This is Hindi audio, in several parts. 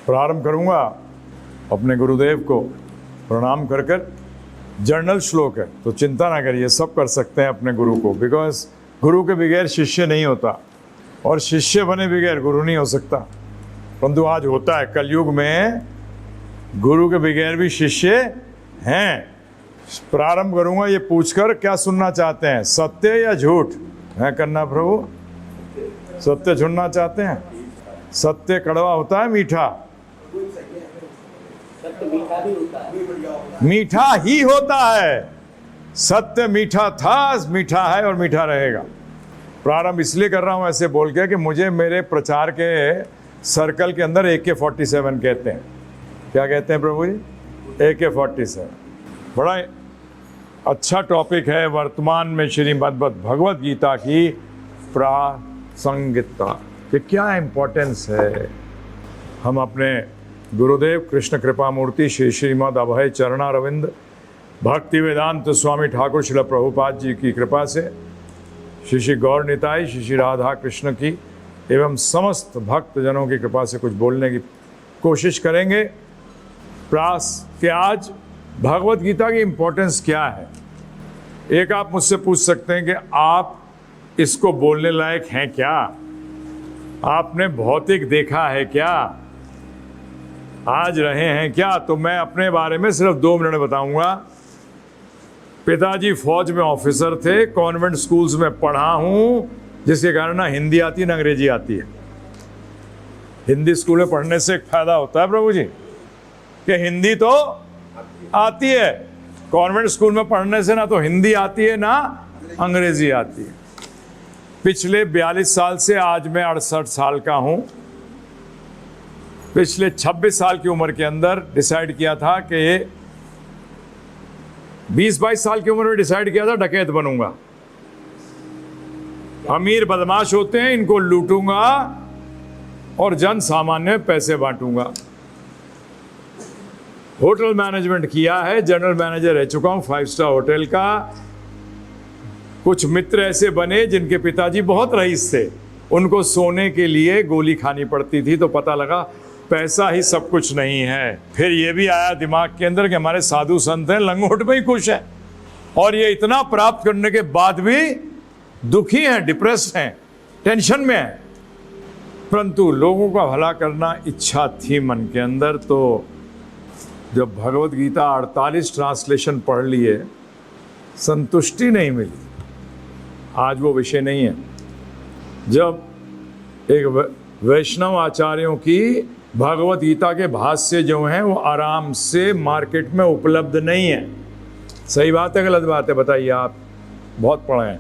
प्रारंभ करूंगा अपने गुरुदेव को प्रणाम कर कर। जर्नल श्लोक है तो चिंता ना करिए, सब कर सकते हैं अपने गुरु को, बिकॉज गुरु के बगैर शिष्य नहीं होता और शिष्य बने बगैर गुरु नहीं हो सकता। परंतु आज होता है, कलयुग में गुरु के बगैर भी शिष्य हैं। प्रारंभ करूंगा ये पूछकर, क्या सुनना चाहते हैं, सत्य या झूठ है करना प्रभु? सत्य सुनना चाहते हैं? सत्य कड़वा होता है मीठा? मीठा ही होता है। सत्य मीठा था, मीठा है और मीठा रहेगा। प्रारंभ इसलिए कर रहा हूं ऐसे बोल के कि मुझे मेरे प्रचार के सर्कल के अंदर AK-47 कहते हैं। क्या कहते हैं प्रभु जी? AK-47 बड़ा अच्छा टॉपिक है वर्तमान में श्रीमद् भगवद गीता की प्रासंगिकता कि क्या इम्पोर्टेंस है। हम अपने गुरुदेव कृष्ण कृपा मूर्ति श्री श्रीमद् अभय चरणारविंद भक्ति वेदांत स्वामी ठाकुर श्रील प्रभुपाद जी की कृपा से, श्री श्री गौर निताई, श्री श्री राधा कृष्ण की एवं समस्त भक्त जनों की कृपा से कुछ बोलने की कोशिश करेंगे। प्रास कि आज भगवद गीता की इम्पोर्टेंस क्या है। एक आप मुझसे पूछ सकते हैं कि आप इसको बोलने लायक हैं क्या? आपने भौतिक देखा है क्या? आज रहे हैं क्या? तो मैं अपने बारे में सिर्फ 2 मिनट बताऊंगा। पिताजी फौज में ऑफिसर थे, कॉन्वेंट स्कूल्स में पढ़ा हूं, जिसके कारण ना हिंदी आती है ना अंग्रेजी आती है। हिंदी स्कूल में पढ़ने से एक फायदा होता है प्रभु जी कि हिंदी तो आती है, कॉन्वेंट स्कूल में पढ़ने से ना तो हिंदी आती है ना अंग्रेजी आती है। पिछले 42 साल से आज मैं 68 साल का हूं। पिछले 26 साल की उम्र के अंदर डिसाइड किया था कि 20-22 साल की उम्र में डिसाइड किया था डकैत बनूंगा। अमीर बदमाश होते हैं, इनको लूटूंगा और जन सामान्य में पैसे बांटूंगा। होटल मैनेजमेंट किया है, जनरल मैनेजर रह चुका हूं 5 स्टार होटल का। कुछ मित्र ऐसे बने जिनके पिताजी बहुत रईस थे, उनको सोने के लिए गोली खानी पड़ती थी, तो पता लगा पैसा ही सब कुछ नहीं है। फिर ये भी आया दिमाग के अंदर कि हमारे साधु संत हैं, लंगोट में ही खुश है और ये इतना प्राप्त करने के बाद भी दुखी हैं, डिप्रेस्ड हैं, टेंशन में है। परंतु लोगों का भला करना इच्छा थी मन के अंदर। तो जब भगवद गीता 48 ट्रांसलेशन पढ़ लिए, संतुष्टि नहीं मिली। आज वो विषय नहीं है। जब एक वैष्णव आचार्यों की भगवद गीता के भाष्य जो हैं वो आराम से मार्केट में उपलब्ध नहीं है। सही बात है गलत बात है बताइए? आप बहुत पढ़े हैं।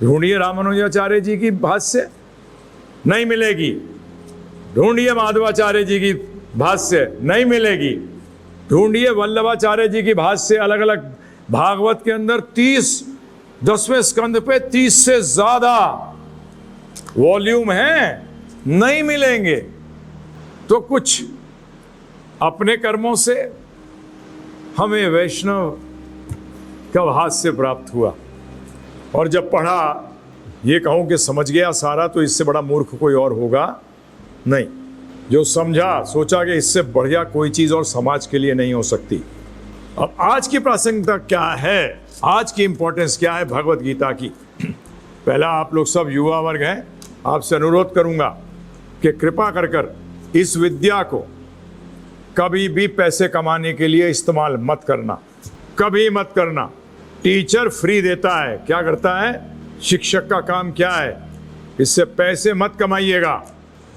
ढूंढिए रामानुजाचार्य जी की भाष्य, नहीं मिलेगी। ढूंढिए माधवाचार्य जी की भाष्य, नहीं मिलेगी। ढूंढिए वल्लभाचार्य जी की भाष्य अलग अलग भागवत के अंदर 10वें स्कंद पे 30 से ज्यादा वॉल्यूम हैं, नहीं मिलेंगे। तो कुछ अपने कर्मों से हमें वैष्णव का भाष्य प्राप्त हुआ और जब पढ़ा, ये कहूं कि समझ गया सारा, तो इससे बड़ा मूर्ख कोई और होगा नहीं। जो समझा, सोचा कि इससे बढ़िया कोई चीज और समाज के लिए नहीं हो सकती। अब आज की प्रासंगिकता क्या है, आज की इंपॉर्टेंस क्या है भगवद गीता की? पहला, आप लोग सब युवा वर्ग हैं, आपसे अनुरोध करूंगा कि कृपा कर कर इस विद्या को कभी भी पैसे कमाने के लिए इस्तेमाल मत करना, कभी मत करना। टीचर फ्री देता है, क्या करता है? शिक्षक का काम क्या है? इससे पैसे मत कमाइएगा।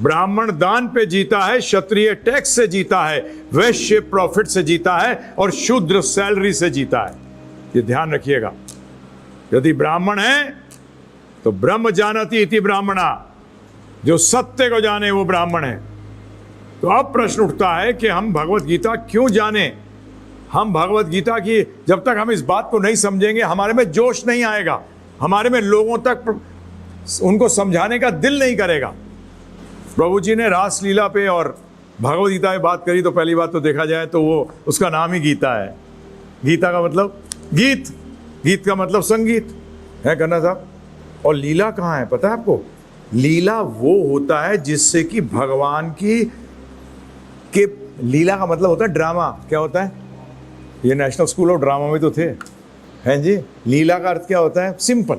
ब्राह्मण दान पे जीता है, क्षत्रिय टैक्स से जीता है, वैश्य प्रॉफिट से जीता है और शूद्र सैलरी से जीता है। ये ध्यान रखिएगा। यदि ब्राह्मण है तो ब्रह्म जानति इति ब्राह्मणा, जो सत्य को जाने वो ब्राह्मण है। तो अब प्रश्न उठता है कि हम भगवत गीता क्यों जाने? हम भगवत गीता की जब तक हम इस बात को नहीं समझेंगे, हमारे में जोश नहीं आएगा, हमारे में लोगों तक उनको समझाने का दिल नहीं करेगा। प्रभु जी ने रास लीला पे और भगवद गीता पे बात करी, तो पहली बात तो देखा जाए तो वो उसका नाम ही गीता है। गीता का मतलब गीत, गीत का मतलब संगीत है करना साहब। और लीला कहाँ है पता है आपको? लीला वो होता है जिससे कि भगवान की कि लीला का मतलब होता है ड्रामा। क्या होता है? ये नेशनल स्कूल ऑफ ड्रामा में तो थे, हैं जी। लीला का अर्थ क्या होता है? सिंपल,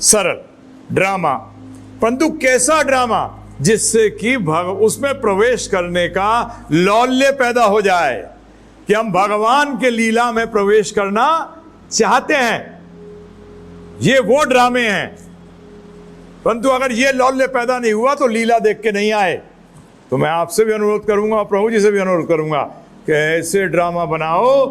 सरल, ड्रामा। परंतु कैसा ड्रामा? जिससे कि उसमें प्रवेश करने का लौल्य पैदा हो जाए, कि हम भगवान के लीला में प्रवेश करना चाहते हैं। ये वो ड्रामे हैं। परंतु अगर ये लौल्य पैदा नहीं हुआ तो लीला देख के नहीं आए। तो मैं आपसे भी अनुरोध करूंगा और प्रभु जी से भी अनुरोध करूंगा कि ऐसे ड्रामा बनाओ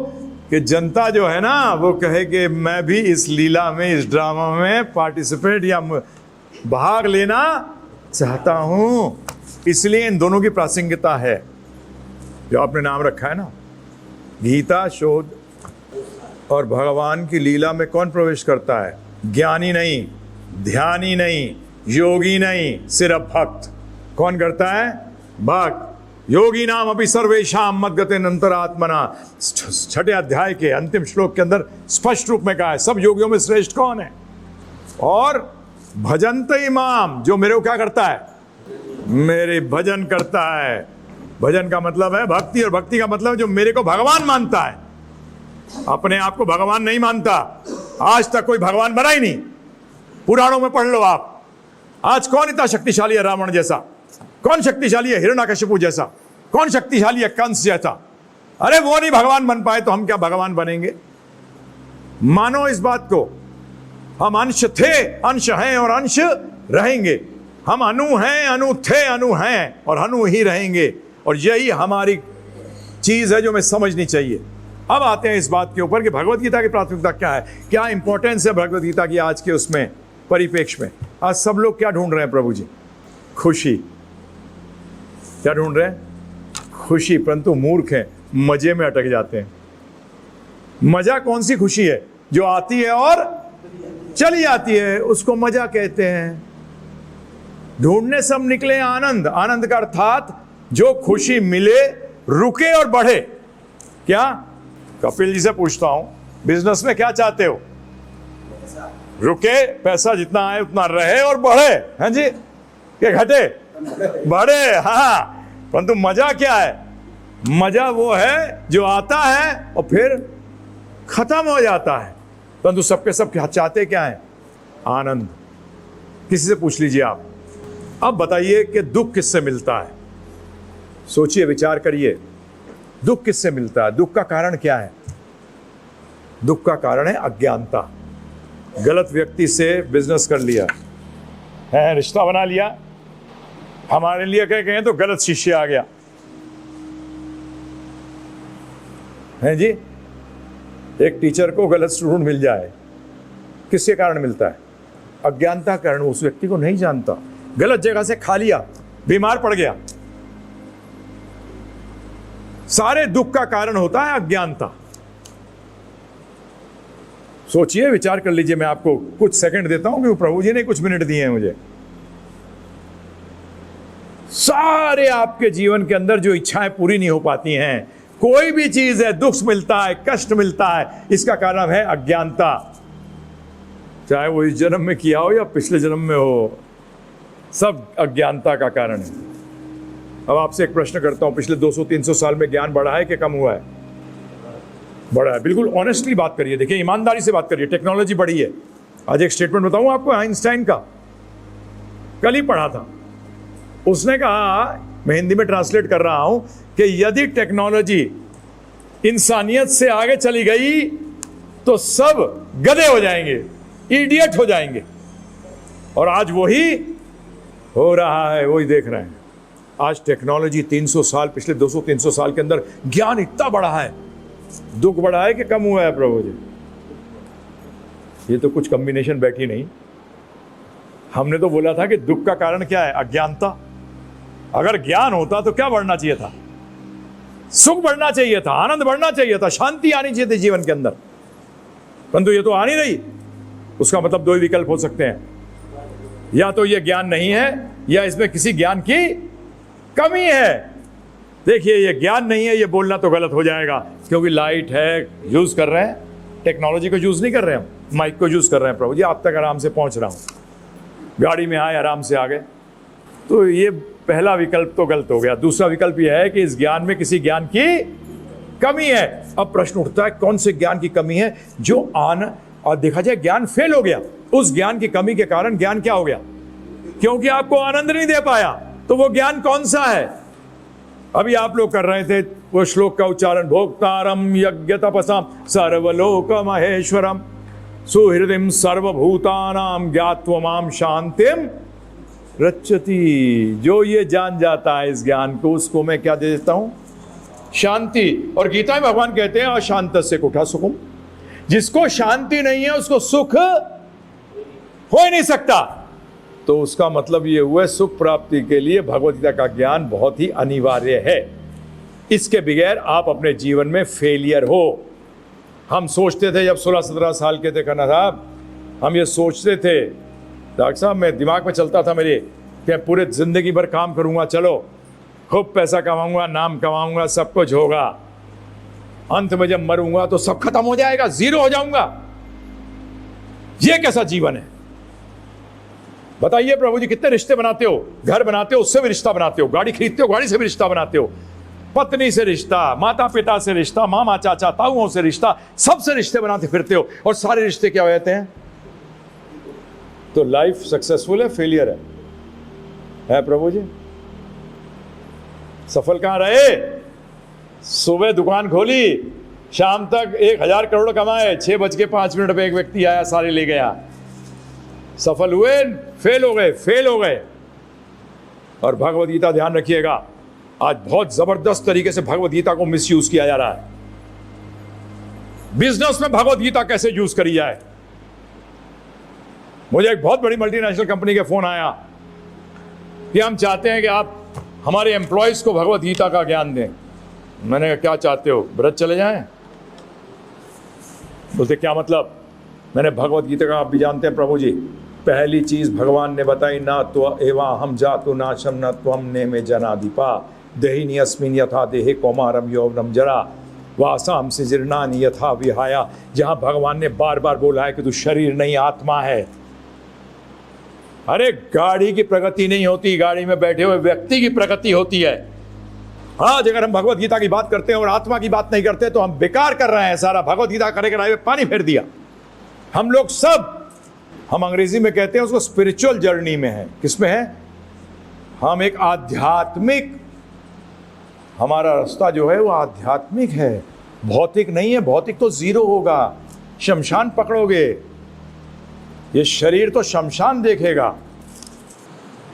कि जनता जो है ना वो कहे कि मैं भी इस लीला में, इस ड्रामा में पार्टिसिपेट या भाग लेना चाहता हूं। इसलिए इन दोनों की प्रासंगिकता है जो आपने नाम रखा है ना, गीता शोध। और भगवान की लीला में कौन प्रवेश करता है? ज्ञानी नहीं, ध्यानी नहीं, योगी नहीं, सिर्फ भक्त। कौन करता है? भक्त। योगी नाम अभी सर्वेशाम मद्गते अंतरात्मना, 6ठे अध्याय के अंतिम श्लोक के अंदर स्पष्ट रूप में कहा है सब योगियों में श्रेष्ठ कौन है? और भजनते इमाम, जो मेरे को क्या करता है? मेरे भजन करता है। भजन का मतलब है भक्ति, और भक्ति का मतलब है जो मेरे को भगवान मानता है। अपने आप को भगवान नहीं मानता। आज तक कोई भगवान बना ही नहीं। पुराणों में पढ़ लो आप, आज कौन इतना शक्तिशाली है रावण जैसा? कौन शक्तिशाली है हिरण्यकशिपु जैसा? कौन शक्तिशाली है कंस जैसा? अरे वो नहीं भगवान बन पाए तो हम क्या भगवान बनेंगे? मानो इस बात को, हम अंश थे, अंश हैं और अंश रहेंगे। हम अनु हैं, अनु थे, अनु हैं और अनु ही रहेंगे। और यही हमारी चीज है जो हमें समझनी चाहिए। अब आते हैं इस बात के ऊपर कि भगवत गीता की प्राथमिकता क्या है, क्या इंपॉर्टेंस है भगवत गीता की आज के उसमें परिप्रेक्ष्य में। आज सब लोग क्या ढूंढ रहे हैं प्रभु जी? खुशी। क्या ढूंढ रहे हैं? खुशी। परंतु मूर्ख हैं, मजे में अटक जाते हैं। मजा कौन सी खुशी है? जो आती है और चली आती है, उसको मजा कहते हैं। ढूंढने सब निकले आनंद। आनंद का अर्थात जो खुशी मिले, रुके और बढ़े। क्या? कपिल जी से पूछता हूं, बिजनेस में क्या चाहते हो? रुके, पैसा जितना आए उतना रहे और बढ़े, हैं जी, कि घटे? बढ़े। हाँ, परंतु मजा क्या है? मजा वो है जो आता है और फिर खत्म हो जाता है। परंतु सबके सब चाहते क्या है? आनंद। किसी से पूछ लीजिए आप। अब बताइए कि दुख किससे मिलता है? सोचिए, विचार करिए, दुख किससे मिलता है? दुख का कारण क्या है? दुख का कारण है अज्ञानता। गलत व्यक्ति से बिजनेस कर लिया है, रिश्ता बना लिया, हमारे लिए कहें तो गलत शिष्य आ गया, है जी। एक टीचर को गलत स्टूडेंट मिल जाए, किसके कारण मिलता है? अज्ञानता के कारण। उस व्यक्ति को नहीं जानता, गलत जगह से खा लिया, बीमार पड़ गया। सारे दुख का कारण होता है अज्ञानता। सोचिए, विचार कर लीजिए। मैं आपको कुछ सेकंड देता हूं, क्योंकि प्रभु जी ने कुछ मिनट दिए हैं मुझे। सारे आपके जीवन के अंदर जो इच्छाएं पूरी नहीं हो पाती हैं, कोई भी चीज है, दुख मिलता है, कष्ट मिलता है, इसका कारण है अज्ञानता। चाहे वो इस जन्म में किया हो या पिछले जन्म में हो, सब अज्ञानता का कारण है। अब आपसे एक प्रश्न करता हूं, पिछले 200-300 साल में ज्ञान बढ़ा है कि कम हुआ है? बढ़ा है। बिल्कुल ऑनेस्टली बात करिए, देखिए, ईमानदारी से बात करिए। टेक्नोलॉजी बढ़ी है। आज एक स्टेटमेंट बताऊं आपको आइंस्टाइन का, कल ही पढ़ा था। उसने कहा, मैं हिंदी में ट्रांसलेट कर रहा हूं, कि यदि टेक्नोलॉजी इंसानियत से आगे चली गई तो सब गधे हो जाएंगे, इडियट हो जाएंगे। और आज वही हो रहा है, वही देख रहे हैं। आज टेक्नोलॉजी 300 साल, पिछले 200-300 साल के अंदर ज्ञान इतना बढ़ा है। दुख बढ़ा है कि कम हुआ है प्रभु जी? ये तो कुछ कॉम्बिनेशन बैठी नहीं। हमने तो बोला था कि दुख का कारण क्या है? अज्ञानता। अगर ज्ञान होता तो क्या बढ़ना चाहिए था? सुख बढ़ना चाहिए था, आनंद बढ़ना चाहिए था, शांति आनी चाहिए थी जीवन के अंदर। परंतु ये तो आ नहीं रही। उसका मतलब दो ही विकल्प हो सकते हैं, या तो ये ज्ञान नहीं है या इसमें किसी ज्ञान की कमी है। देखिए, ये ज्ञान नहीं है, ये बोलना तो गलत हो जाएगा, क्योंकि लाइट है, यूज कर रहे हैं, टेक्नोलॉजी को यूज नहीं कर रहे हैं, हम माइक को यूज कर रहे हैं। प्रभु जी, आप तक आराम से पहुंच रहा हूं, गाड़ी में आए, आराम से आ गए। तो ये पहला विकल्प तो गलत हो गया। दूसरा विकल्प यह है कि इस ज्ञान में किसी ज्ञान की कमी है। अब प्रश्न उठता है कौन से ज्ञान की कमी है जो और देखा जाए ज्ञान फेल हो गया, उस ज्ञान की कमी के कारण ज्ञान क्या हो गया? क्योंकि आपको आनंद नहीं दे पाया। तो वो ज्ञान कौन सा है? अभी आप लोग कर रहे थे वो श्लोक का उच्चारण, भोक्तारम यज्ञ तपसाम सर्वलोक महेश्वरम सुहृदिम सर्वभूतानाम ज्ञात्वमाम शांतिम रच्यति। जो ये जान जाता है इस ज्ञान को, उसको मैं क्या दे देता हूं? शांति। और गीता में भगवान कहते हैं अशांत से कुठा सुखम। जिसको शांति नहीं है उसको सुख हो ही नहीं सकता। तो उसका मतलब ये हुआ सुख प्राप्ति के लिए भगवद गीता का ज्ञान बहुत ही अनिवार्य है। इसके बगैर आप अपने जीवन में फेलियर हो। हम सोचते थे जब 16-17 साल के थे खन्ना साहब, हम ये सोचते थे, डॉक्टर साहब मैं दिमाग में चलता था मेरे कि पूरे जिंदगी भर काम करूंगा, चलो खूब पैसा कमाऊंगा, नाम कमाऊंगा, सब कुछ होगा, अंत में जब मरूंगा तो सब खत्म हो जाएगा, जीरो हो जाऊंगा। ये कैसा जीवन है? बताइए प्रभु जी, कितने रिश्ते बनाते हो? घर बनाते हो उससे भी रिश्ता बनाते हो, गाड़ी खरीदते हो गाड़ी से भी रिश्ता बनाते हो, पत्नी से रिश्ता, माता पिता से रिश्ता, मामा चाचा ताऊओं से रिश्ता, सबसे रिश्ते बनाते फिरते हो। और सारे रिश्ते क्या हो जाते हैं? तो लाइफ सक्सेसफुल है फेलियर है प्रभु जी? सफल कहां रहे? सुबह दुकान खोली, शाम तक 1000 करोड़ कमाए, 6:05 पे एक व्यक्ति आया सारे ले गया। सफल हुए? फेल हो गए, फेल हो गए। और भगवद गीता ध्यान रखिएगा, आज बहुत जबरदस्त तरीके से भगवद गीता को मिसयूज किया जा रहा है। बिजनेस में भगवद गीता कैसे यूज करी जाए? मुझे एक बहुत बड़ी मल्टीनेशनल कंपनी के फोन आया कि हम चाहते हैं कि आप हमारे एम्प्लॉयज को भगवद गीता का ज्ञान दें। मैंने कहा क्या चाहते हो, व्रत चले जाएं? बोलते क्या मतलब? मैंने भगवद गीता का, आप भी जानते हैं प्रभु जी, पहली चीज भगवान ने बताई, ना तो एवा हम जातु नाशम न त्वम ने में जनाधिपा देहिनी अस्मिन यथा देहे कौमारम यौवनम जरा वासाम से जीर्णानि यथा विहाया। जहां भगवान ने बार बार बोला है कि तू शरीर नहीं आत्मा है। अरे गाड़ी की प्रगति नहीं होती, गाड़ी में बैठे हुए व्यक्ति की प्रगति होती है। आज अगर हम भगवद गीता की बात करते हैं और आत्मा की बात नहीं करते तो हम बेकार कर रहे हैं सारा। भगवद गीता करे कराए पानी फेर दिया हम लोग सब। हम अंग्रेजी में कहते हैं उसको स्पिरिचुअल जर्नी में है। किसमें है? हम एक आध्यात्मिक, हमारा रास्ता जो है वो आध्यात्मिक है, भौतिक नहीं है। भौतिक तो जीरो होगा, शमशान पकड़ोगे, ये शरीर तो शमशान देखेगा।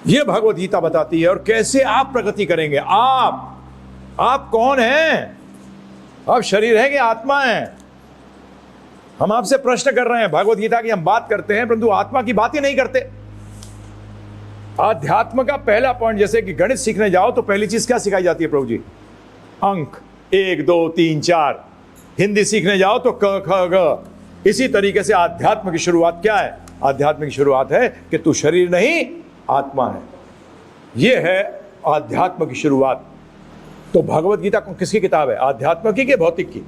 ये भगवद गीता बताती है। और कैसे आप प्रगति करेंगे? आप कौन हैं? आप शरीर है कि आत्मा है? हम आपसे प्रश्न कर रहे हैं। भगवद गीता की हम बात करते हैं परंतु आत्मा की बात ही नहीं करते। आध्यात्म का पहला पॉइंट, जैसे कि गणित सीखने जाओ तो पहली चीज क्या सिखाई जाती है प्रभु जी? अंक 1 2 3 4। हिंदी सीखने जाओ तो क ख ग। इसी तरीके से आध्यात्म की शुरुआत क्या है? आध्यात्म की शुरुआत है कि तू शरीर नहीं आत्मा है। यह है आध्यात्म की शुरुआत। तो भगवद गीता किसकी किताब है? आध्यात्म की कि भौतिक की?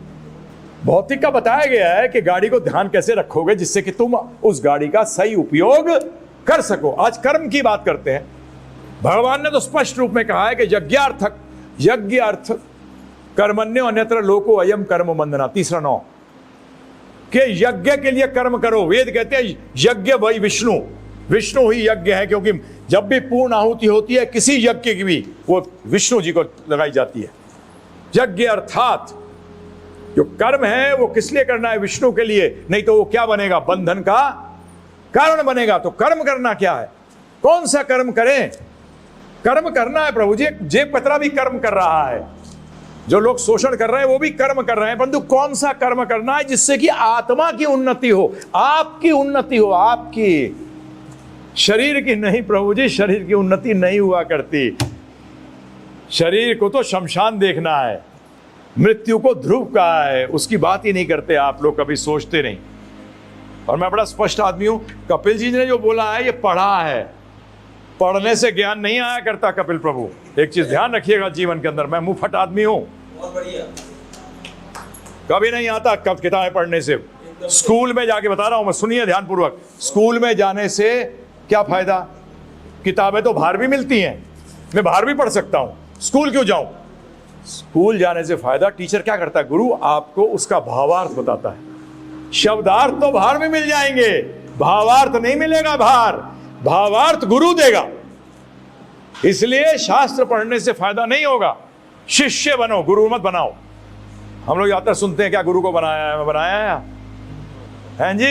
भौतिक का बताया गया है कि गाड़ी को ध्यान कैसे रखोगे जिससे कि तुम उस गाड़ी का सही उपयोग कर सको। आज कर्म की बात करते हैं। भगवान ने तो स्पष्ट रूप में कहा है कि यज्ञ अर्थ कर्मण्यो अन्यत्र लोको अयम कर्म बंधना। 3:9 के यज्ञ के लिए कर्म करो। वेद कहते हैं यज्ञ भाई विष्णु ही यज्ञ है, क्योंकि जब भी पूर्ण आहुति होती है किसी यज्ञ की भी, वो विष्णु जी को लगाई जाती है। यज्ञ अर्थात जो कर्म है वो किस लिए करना है? विष्णु के लिए, नहीं तो वो क्या बनेगा? बंधन का कारण बनेगा। तो कर्म करना क्या है? कौन सा कर्म करें? कर्म करना है प्रभु जी। जेब कतरा भी कर्म कर रहा है, जो लोग शोषण कर रहे हैं वो भी कर्म कर रहे हैं, परंतु कौन सा कर्म करना है जिससे कि आत्मा की उन्नति हो, आपकी उन्नति हो, आपकी, शरीर की नहीं प्रभु जी। शरीर की उन्नति नहीं हुआ करती। शरीर को तो शमशान देखना है, मृत्यु को ध्रुव कहा है, उसकी बात ही नहीं करते आप लोग, कभी सोचते नहीं। और मैं बड़ा स्पष्ट आदमी हूं। कपिल जी ने जो बोला है ये पढ़ा है, पढ़ने से ज्ञान नहीं आया करता कपिल प्रभु। एक चीज ध्यान रखिएगा जीवन के अंदर, मैं मुंहफट आदमी हूं, कभी नहीं आता कब किताबें पढ़ने से। स्कूल में जाके बता रहा हूं मैं, सुनिए ध्यानपूर्वक। स्कूल में जाने से क्या फायदा? किताबें तो बाहर भी मिलती हैं, मैं बाहर भी पढ़ सकता हूं, स्कूल क्यों जाऊं? स्कूल जाने से फायदा, टीचर क्या करता है? गुरु आपको उसका भावार्थ बताता है। शब्दार्थ तो बाहर में मिल जाएंगे, भावार्थ नहीं मिलेगा बाहर, भावार्थ गुरु देगा। इसलिए शास्त्र पढ़ने से फायदा नहीं होगा, शिष्य बनो, गुरु मत बनाओ। हम लोग ज्यादातर सुनते हैं क्या गुरु को बनाया है, मैं बनाया है जी,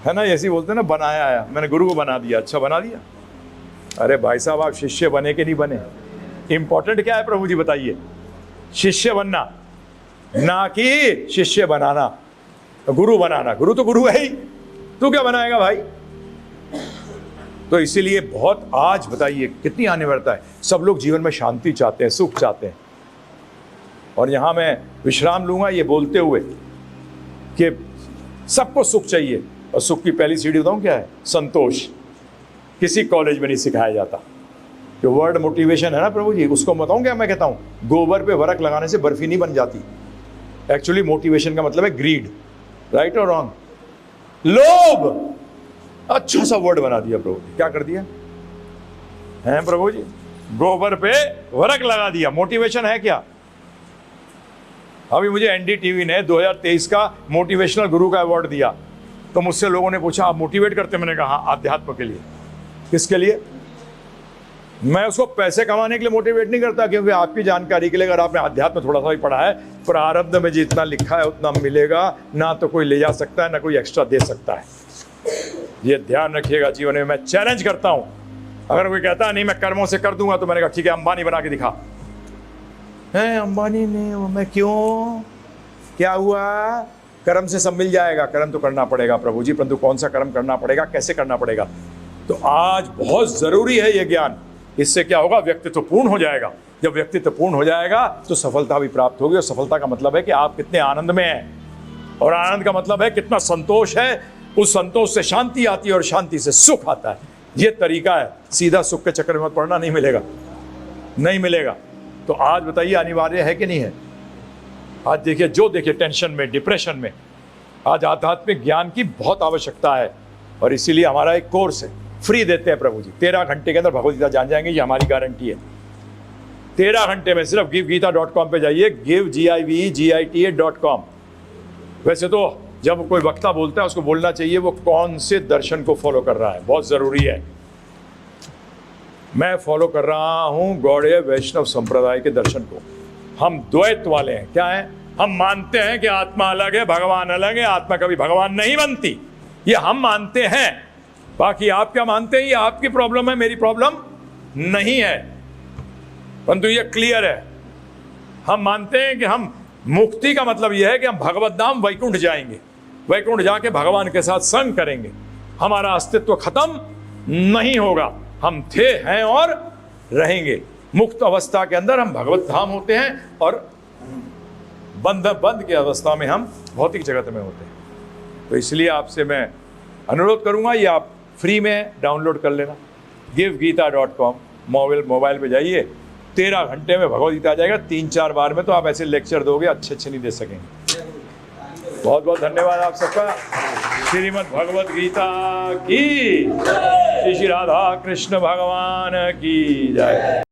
है ना, ऐसे ही बोलते हैं ना, बनाया है, मैंने गुरु को बना दिया। अच्छा बना दिया? अरे भाई साहब, आप शिष्य बने कि नहीं बने, इंपॉर्टेंट क्या है प्रभु जी बताइए? शिष्य बनना, ना कि शिष्य बनाना, गुरु बनाना। गुरु तो गुरु है ही, तू क्या बनाएगा भाई? तो इसीलिए बहुत, आज बताइए कितनी अनिवार्यता है। सब लोग जीवन में शांति चाहते हैं, सुख चाहते हैं। और यहां मैं विश्राम लूंगा ये बोलते हुए कि सबको सुख चाहिए, और सुख की पहली सीढ़ी बताऊं क्या है? संतोष। किसी कॉलेज में नहीं सिखाया जाता। जो वर्ड मोटिवेशन है ना प्रभु जी, उसको बताऊं क्या मैं कहता हूं? गोबर पे वरक लगाने से बर्फी नहीं बन जाती। एक्चुअली मोटिवेशन का मतलब है ग्रीड, राइट और रॉन्ग? लोभ। अच्छा सा वर्ड बना दिया प्रभु जी, क्या कर दिया है प्रभु जी? गोबर पे वरक लगा दिया। मोटिवेशन है क्या? अभी मुझे एनडीटीवी ने 2023 का मोटिवेशनल गुरु का अवार्ड दिया, तो मुझसे लोगों ने पूछा आप मोटिवेट करते? मैंने कहा आध्यात्म के लिए। किसके लिए? मैं उसको पैसे कमाने के लिए मोटिवेट नहीं करता, क्योंकि आपकी जानकारी के लिए, अगर आपने अध्यात्म थोड़ा सा भी पढ़ा है, प्रारब्ध में जितना लिखा है उतना मिलेगा, ना तो कोई ले जा सकता है, ना कोई एक्स्ट्रा दे सकता है। ये ध्यान रखिएगा जीवन में। मैं चैलेंज करता हूं, अगर कोई कहता है नहीं मैं कर्मों से कर दूंगा, तो मैंने कहा ठीक है, अंबानी बना के दिखा। है अंबानी नहीं, मैं क्यों, क्या हुआ? कर्म से सब मिल जाएगा। कर्म तो करना पड़ेगा प्रभु जी, परंतु कौन सा कर्म करना पड़ेगा, कैसे करना पड़ेगा? तो आज बहुत जरूरी है ये ज्ञान। इससे क्या होगा? व्यक्तित्व पूर्ण हो जाएगा। जब व्यक्तित्व पूर्ण हो जाएगा तो सफलता भी प्राप्त होगी, और सफलता का मतलब है कि आप कितने आनंद में हैं, और आनंद का मतलब है कितना संतोष है। उस संतोष से शांति आती है, और शांति से सुख आता है। ये तरीका है। सीधा सुख के चक्कर में मत पड़ना, नहीं मिलेगा, नहीं मिलेगा। तो आज बताइए अनिवार्य है कि नहीं है? आज देखिए, जो देखिए टेंशन में, डिप्रेशन में, आज आध्यात्मिक ज्ञान की बहुत आवश्यकता है। और इसीलिए हमारा एक कोर्स है, फ्री देते हैं प्रभु जी। 13 घंटे के अंदर भगवद गीता जान जाएंगे, ये हमारी गारंटी है। 13 घंटे में सिर्फ givegita.com पे जाइए, givegita.com। वैसे तो जब कोई वक्ता बोलता है, उसको बोलना चाहिए वो कौन से दर्शन को फॉलो कर रहा है, बहुत जरूरी है। मैं फॉलो कर रहा हूं गौड़ीय वैष्णव संप्रदाय के दर्शन को। हम द्वैत वाले हैं। क्या है? हम मानते हैं कि आत्मा अलग है, भगवान अलग है, आत्मा कभी भगवान नहीं बनती, ये हम मानते हैं। बाकी आप क्या मानते हैं, ये आपकी प्रॉब्लम है, मेरी प्रॉब्लम नहीं है। परंतु ये क्लियर है, हम मानते हैं कि हम, मुक्ति का मतलब यह है कि हम भगवत धाम वैकुंठ जाएंगे, वैकुंठ जाके भगवान के साथ संग करेंगे। हमारा अस्तित्व खत्म नहीं होगा, हम थे, हैं और रहेंगे। मुक्त अवस्था के अंदर हम भगवत धाम होते हैं, और बंद की अवस्था में हम भौतिक जगत में होते हैं। तो इसलिए आपसे मैं अनुरोध करूंगा, ये आप फ्री में डाउनलोड कर लेना, givegita.com। मोबाइल पे जाइए, 13 घंटे में भगवद गीता आ जाएगा। 3-4 बार में तो आप ऐसे लेक्चर दोगे, अच्छे नहीं दे सकेंगे। बहुत बहुत धन्यवाद आप सबका। श्रीमद् भगवद गीता की, श्री राधा कृष्ण भगवान की जय।